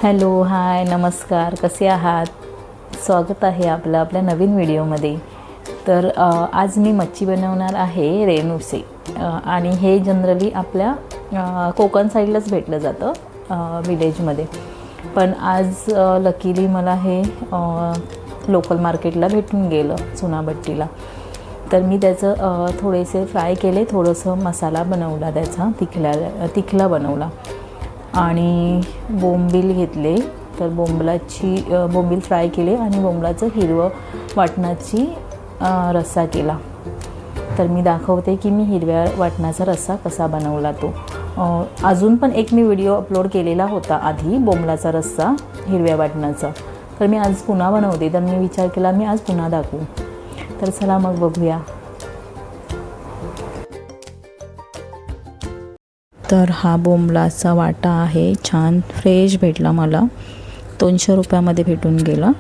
Hello, हाय, नमस्कार. कसे आहात? स्वागत आहे आपलं आपल्या नवीन व्हिडिओमध्ये. तर आज मी मच्छी बनवणार आहे रेणूसे. आणि हे जनरली आपल्या कोकण साईडलाच भेटलं जातं विलेजमध्ये. पण आज लकीली मला हे लोकल मार्केटला भेटून गेलं, चुनाभट्टीला. तर मी त्याचं थोडेसे फ्राय केले, थोडंसं मसाला बनवला त्याचा, तिखला बनवला आणि बोंबील घेतले. तर बोंबील फ्राय केले आणि बोंबलाचं हिरवं वाटणाची रस्सा केला. तर मी दाखवते की मी हिरव्या वाटणाचा रस्सा कसा बनवला तो. अजून पण एक मी व्हिडिओ अपलोड केलेला होता आधी, बोंबलाचा रस्सा हिरव्या वाटणाचा. तर मी आज पुन्हा बनवते. तर मी विचार केला मी आज पुन्हा दाखवू. तर चला मग बघूया. तर हा बोंबलाचा वाटा आहे, छान फ्रेश भेटला मला, 200 रुपयामध्ये भेटून गेला.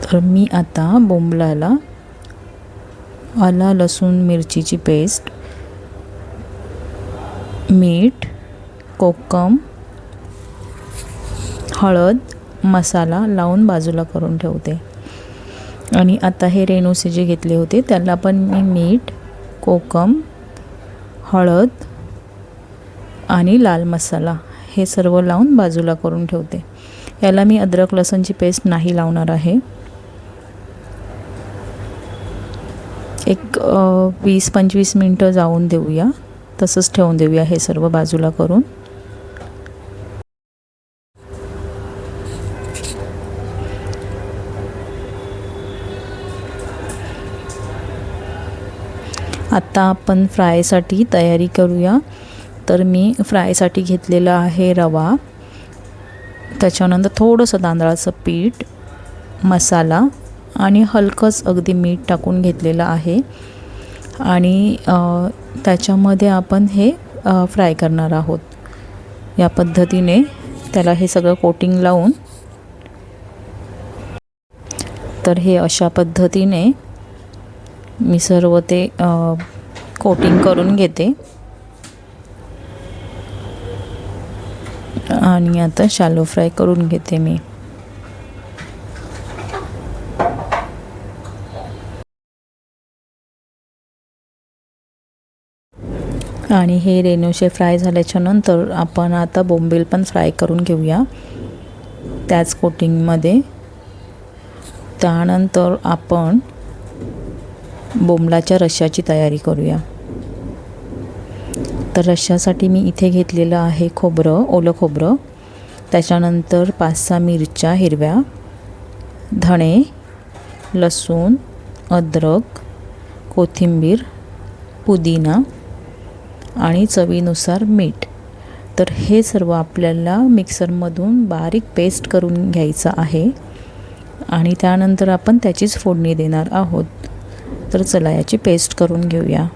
तर मी आता बोंबलाला आला लसूण मिरचीची पेस्ट, मीठ, कोकम, हळद, मसाला लावून बाजूला करून ठेवते. आणि आता हे रेणूसे जे घेतले होते त्याला पण मी मीठ, कोकम, हळद आणि लाल मसाला हे सर्व लावून बाजूला करून ठेवते. याला मी अद्रक लसूणची पेस्ट नाही लावणार आहे. एक 20-25 मिनटं जाऊन देऊया, तसंच ठेवून देऊया हे सर्व बाजूला करून. आता आपण फ्रायसाठी तयारी करूया. तर मी फ्रायसाठी घेतलेला आहे रवा, त्याच्यानंतर थोडंसं तांदळाचं पीठ, मसाला आणि हलकंच अगदी मीठ टाकून घेतलेलं आहे. आणि त्याच्यामध्ये आपण हे फ्राय करणार आहोत. या पद्धतीने त्याला हे सगळं कोटिंग लावून, तर हे अशा पद्धतीने मी सर्व ते कोटिंग करून घेते. आणि आता शॅलो फ्राय करून घेते मी. आणि हे रेणूशे फ्राय झाल्याच्या नंतर आपण आता बोंबील पण फ्राय करून घेऊया त्याच कोटिंगमध्ये. त्यानंतर आपण बोंबलाच्या रश्श्याची तयारी करूया. तर रश्श्यासाठी मी इथे घेतलेलं आहे खोबरं, ओलं खोबरं, त्याच्यानंतर 5-6 मिरच्या हिरव्या, धणे, लसूण, अद्रक, कोथिंबीर, पुदिना आणि चवीनुसार मीठ. तर हे सर्व आपल्याला मिक्सरमधून बारीक पेस्ट करून घ्यायचं आहे आणि त्यानंतर आपण त्याचीच फोडणी देणार आहोत. तर चला याची पेस्ट करून घेऊया.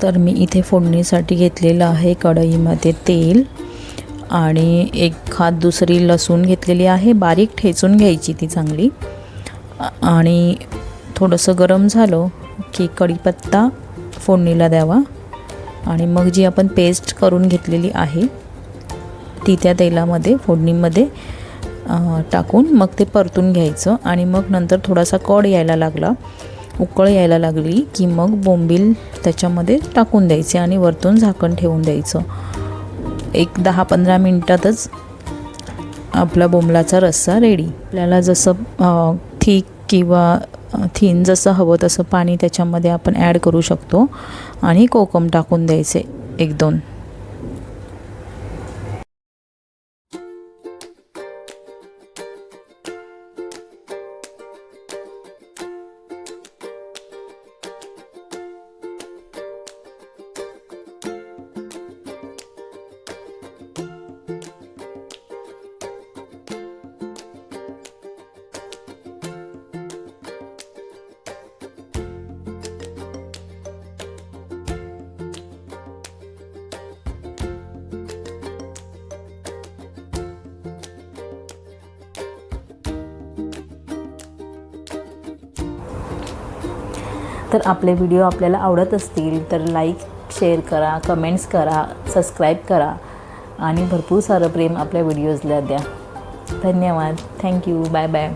तर मी इथे फोडणीसाठी घेतलेलं आहे कढईमध्ये तेल आणि एक हात दुसरी लसूण घेतलेली आहे, बारीक ठेचून घ्यायची ती चांगली. आणि थोडंसं गरम झालं की कढीपत्ता फोडणीला द्यावा आणि मग जी आपण पेस्ट करून घेतलेली आहे ती त्या तेलामध्ये फोडणीमध्ये टाकून मग ते परतून घ्यायचं. आणि मग नंतर थोडासा कड यायला लागला, उकळ यायला लागली की मग बोंबील त्याच्यामध्ये टाकून द्यायचे आणि वरतून झाकण ठेवून द्यायचं. एक 10-15 मिनटातच आपला बोंबलाचा रस्सा रेडी. आपल्याला जसं थिक किंवा थिन जसं हवं तसं पाणी त्याच्यामध्ये आपण ॲड करू शकतो आणि कोकम टाकून द्यायचे 1-2. तर आपले व्हिडिओ आपल्याला आवडत असतील तर लाईक शेअर करा, कमेंट्स करा, सबस्क्राईब करा आणि भरपूर सारं प्रेम आपल्या व्हिडिओजला द्या. धन्यवाद. थँक्यू. Bye bye.